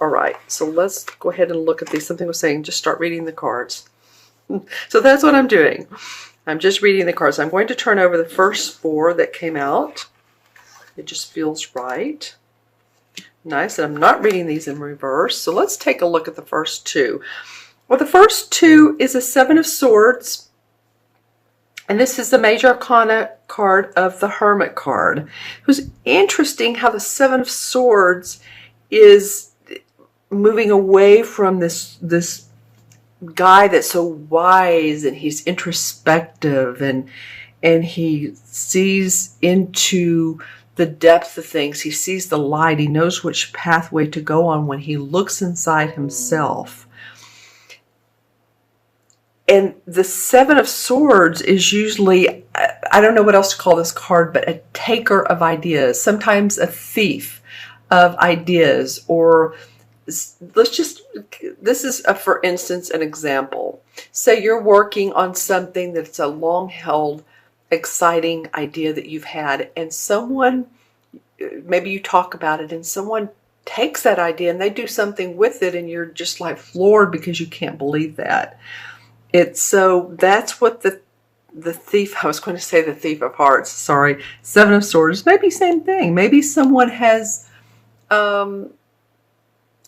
All right, so let's go ahead and look at these. Something was saying just start reading the cards. So that's what I'm doing. I'm just reading the cards. I'm going to turn over the first 4 that came out. It just feels right. Nice, and I'm not reading these in reverse. So let's take a look at the first 2. Well, the first 2 is a 7 of Swords. And this is the Major Arcana card of the Hermit card. It was interesting how the 7 of Swords is moving away from this guy that's so wise, and he's introspective, and he sees into the depth of things. He sees the light. He knows which pathway to go on when he looks inside himself. And the 7 of Swords is usually, I don't know what else to call this card, but a taker of ideas, sometimes a thief of ideas, or let's just, this is for instance an example. Say you're working on something that's a long-held, exciting idea that you've had, and someone, maybe you talk about it, and someone takes that idea and they do something with it, and you're just like floored because you can't believe that. So that's what the thief, I was going to say the thief of hearts, sorry, 7 of Swords, maybe same thing. Maybe someone has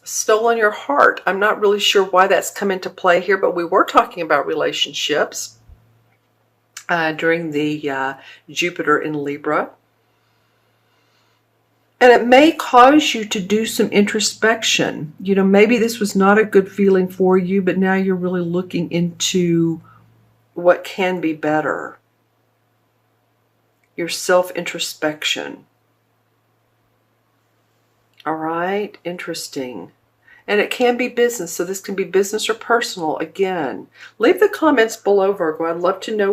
stolen your heart. I'm not really sure why that's come into play here, but we were talking about relationships during the Jupiter in Libra. And it may cause you to do some introspection. You know, maybe this was not a good feeling for you, but now you're really looking into what can be better. Your self-introspection. All right, interesting. And it can be business, so this can be business or personal. Again, leave the comments below, Virgo. I'd love to know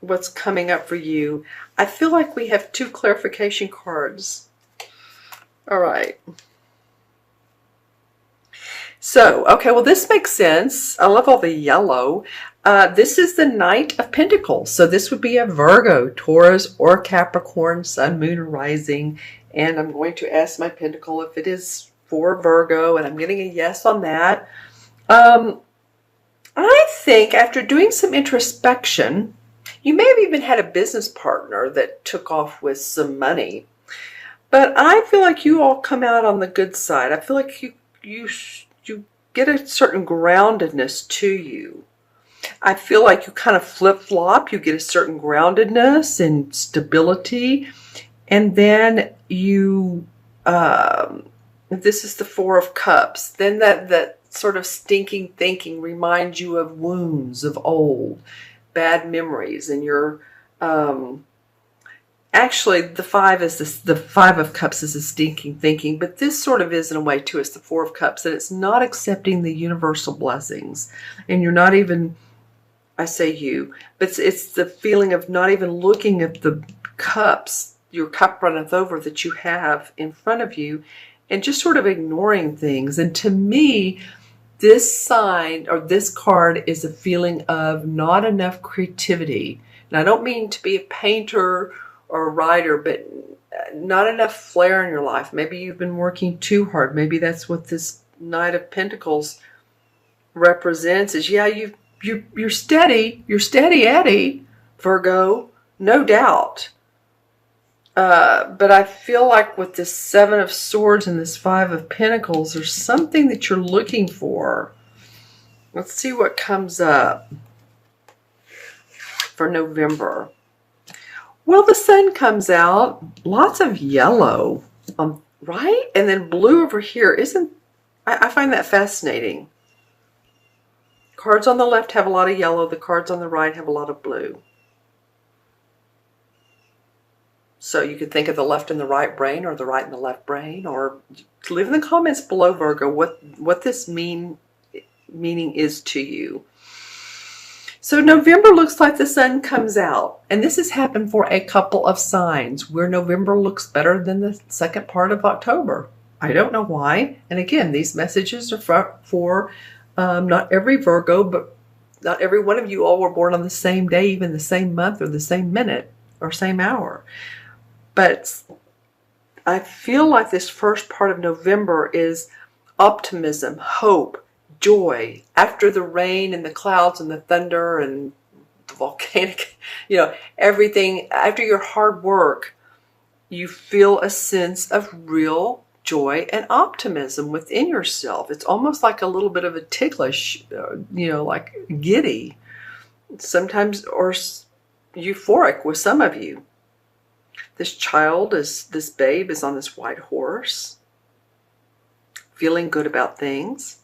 what's coming up for you. I feel like we have 2 clarification cards. All right. So, okay, well, this makes sense. I love all the yellow. This is the Knight of Pentacles. So this would be a Virgo, Taurus, or Capricorn, Sun, Moon, or Rising. And I'm going to ask my Pentacle if it is for Virgo, and I'm getting a yes on that. I think after doing some introspection, you may have even had a business partner that took off with some money. But I feel like you all come out on the good side. I feel like you get a certain groundedness to you. I feel like you kind of flip-flop. You get a certain groundedness and stability. And then you, this is the 4 of Cups. Then that sort of stinking thinking reminds you of wounds of old, bad memories. And you're, actually the 5 of Cups is a stinking thinking, but this sort of is in a way too. It's the 4 of Cups, and it's not accepting the universal blessings. And you're not even, I say you, but it's the feeling of not even looking at the cups, your cup runneth over, that you have in front of you, and just sort of ignoring things. And to me, this sign or this card is a feeling of not enough creativity. And I don't mean to be a painter or a writer, but not enough flair in your life. Maybe you've been working too hard. Maybe that's what this Knight of Pentacles represents, is yeah, you're steady Eddie, Virgo, no doubt. But I feel like with this 7 of Swords and this 5 of Pentacles, there's something that you're looking for. Let's see what comes up for November. Well, the Sun comes out, lots of yellow, right? And then blue over here. I find that fascinating. Cards on the left have a lot of yellow. The cards on the right have a lot of blue. So you could think of the left and the right brain, or the right and the left brain, or leave in the comments below, Virgo, what this meaning is to you. So November looks like the Sun comes out, and this has happened for a couple of signs where November looks better than the second part of October. I don't know why. And again, these messages are for not every Virgo, but not every one of you all were born on the same day, even the same month, or the same minute, or same hour. But I feel like this first part of November is optimism, hope, joy. After the rain and the clouds and the thunder and the volcanic, everything, after your hard work, you feel a sense of real joy and optimism within yourself. It's almost like a little bit of a ticklish, like giddy, sometimes, or euphoric with some of you. This babe is on this white horse, feeling good about things.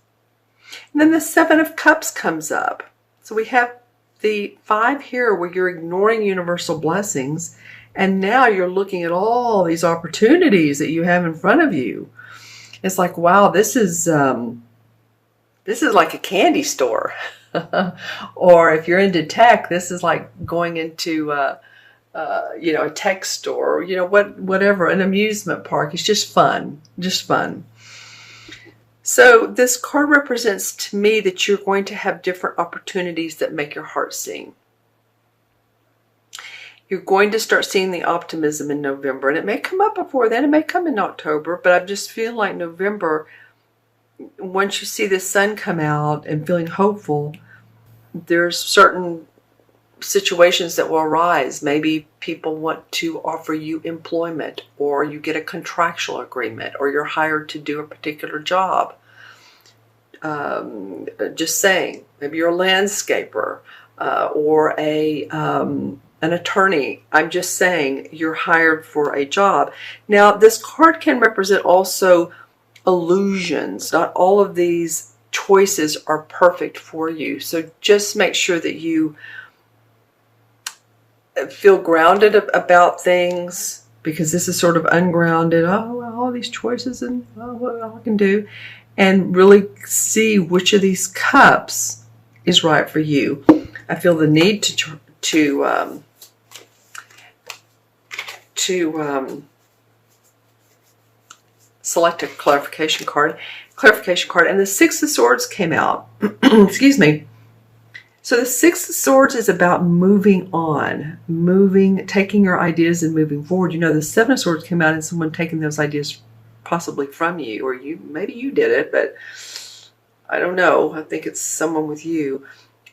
And then the Seven of Cups comes up. So we have the 5 here where you're ignoring universal blessings, and now you're looking at all these opportunities that you have in front of you. It's like, wow, this is like a candy store. Or if you're into tech, this is like going into a tech store, whatever, an amusement park. It's just fun, So this card represents to me that you're going to have different opportunities that make your heart sing. You're going to start seeing the optimism in November, and it may come up before then, it may come in October, but I just feel like November, once you see the sun come out and feeling hopeful, there's certain situations that will arise. Maybe people want to offer you employment, or you get a contractual agreement, or you're hired to do a particular job. Just saying, maybe you're a landscaper or an attorney. I'm just saying you're hired for a job. Now, this card can represent also illusions. Not all of these choices are perfect for you. So just make sure that you feel grounded about things, because this is sort of ungrounded. Oh, well, all these choices and what I can do. And really see which of these cups is right for you. I feel the need to select a clarification card, and the Six of Swords came out. Excuse me. So the Six of Swords is about moving on, taking your ideas and moving forward. The Seven of Swords came out and someone taking those ideas possibly from you, or maybe you did it, but I don't know. I think it's someone with you.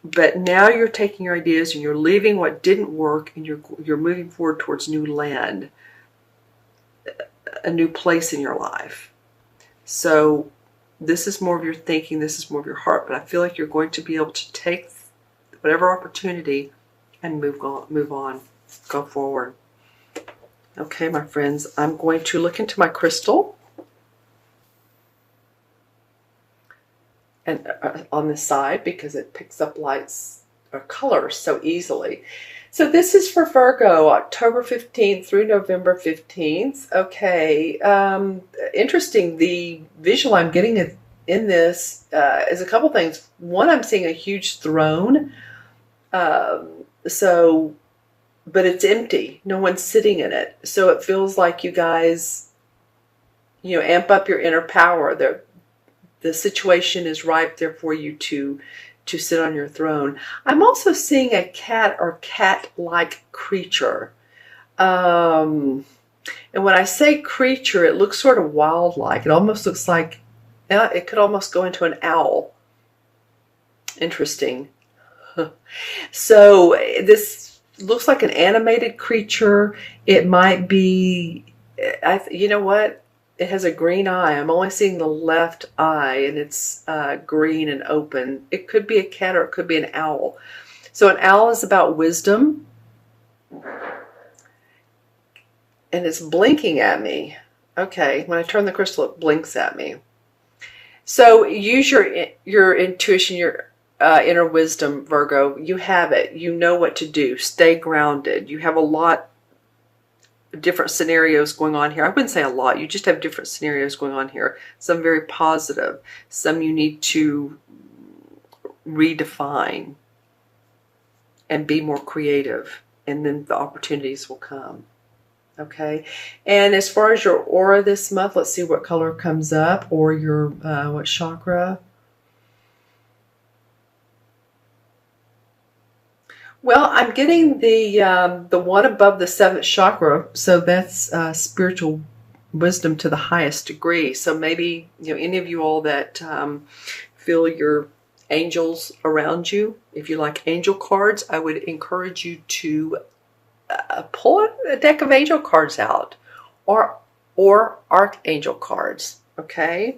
But now you're taking your ideas and you're leaving what didn't work, and you're moving forward towards new land, a new place in your life. So this is more of your thinking, this is more of your heart, but I feel like you're going to be able to take whatever opportunity and move on, go forward. Okay, my friends, I'm going to look into my crystal and on the side, because it picks up lights or colors so easily. So this is for Virgo, October 15th through November 15th. Okay, interesting. The visual I'm getting in this is a couple things. One, I'm seeing a huge throne. But it's empty. No one's sitting in it. So it feels like you guys, amp up your inner power. The situation is ripe there for you to sit on your throne. I'm also seeing a cat or cat-like creature. And when I say creature, it looks sort of wild-like. It almost looks like, it could almost go into an owl. Interesting. So this looks like an animated creature. It might be, you know what? It has a green eye. I'm only seeing the left eye, and it's green and open. It could be a cat or it could be an owl. So an owl is about wisdom, and it's blinking at me. Okay, when I turn the crystal, it blinks at me. So use your intuition, your inner wisdom, Virgo. You have it. You know what to do. Stay grounded. You have a lot of different scenarios going on here. I wouldn't say a lot. You just have different scenarios going on here. Some very positive. Some you need to redefine and be more creative. And then the opportunities will come. Okay. And as far as your aura this month, let's see what color comes up, or your what chakra. Well, I'm getting the one above the 7th chakra, so that's spiritual wisdom to the highest degree. So maybe, any of you all that feel your angels around you, if you like angel cards, I would encourage you to pull a deck of angel cards out, or archangel cards. Okay,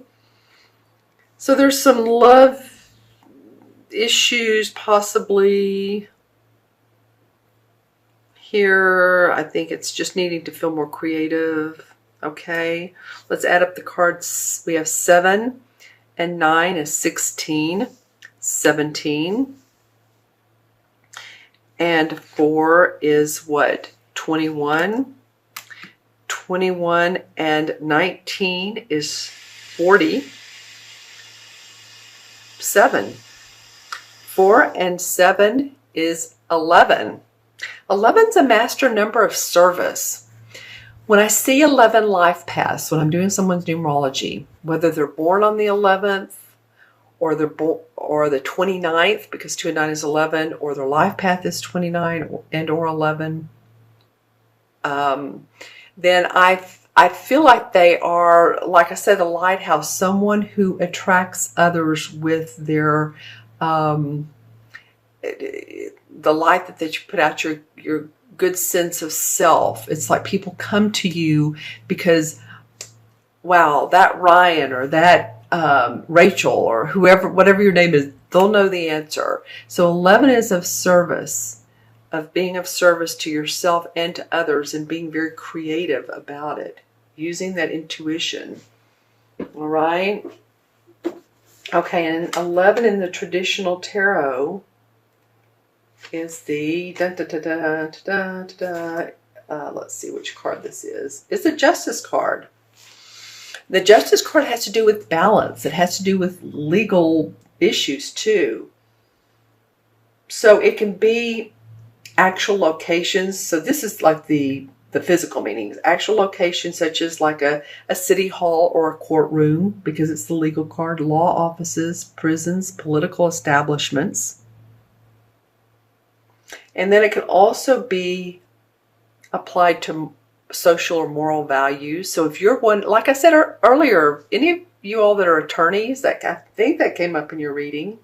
so there's some love issues possibly here. I think it's just needing to feel more creative. Okay, let's add up the cards. We have 7 and 9 is 16, 17. And 4 is what? 21. 21 and 19 is 47. 4 and 7 is 11. 11's a master number of service. When I see 11 life paths, when I'm doing someone's numerology, whether they're born on the 11th or the 29th, because 2 and 9 is 11, or their life path is 29 and or 11, then I feel like they are, like I said, a lighthouse, someone who attracts others with their the light that you put out, your good sense of self. It's like people come to you because, wow, that Ryan or that Rachel or whoever, whatever your name is, they'll know the answer. So 11 is of service, of being of service to yourself and to others, and being very creative about it, using that intuition. All right. Okay, and 11 in the traditional tarot is the let's see which card this is. It's the Justice card. The Justice card has to do with balance. It has to do with legal issues too. So it can be actual locations. So this is like the physical meanings. Actual locations such as like a city hall or a courtroom, because it's the legal card, law offices, prisons, political establishments. And then it can also be applied to social or moral values. So if you're one, like I said earlier, any of you all that are attorneys, that I think that came up in your reading,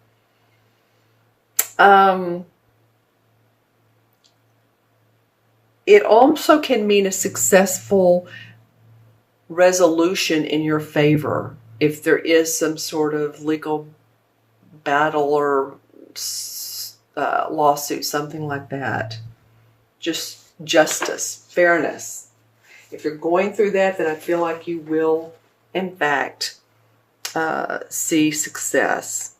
it also can mean a successful resolution in your favor if there is some sort of legal battle or lawsuit, something like that. Just justice, fairness. If you're going through that, then I feel like you will, in fact, see success.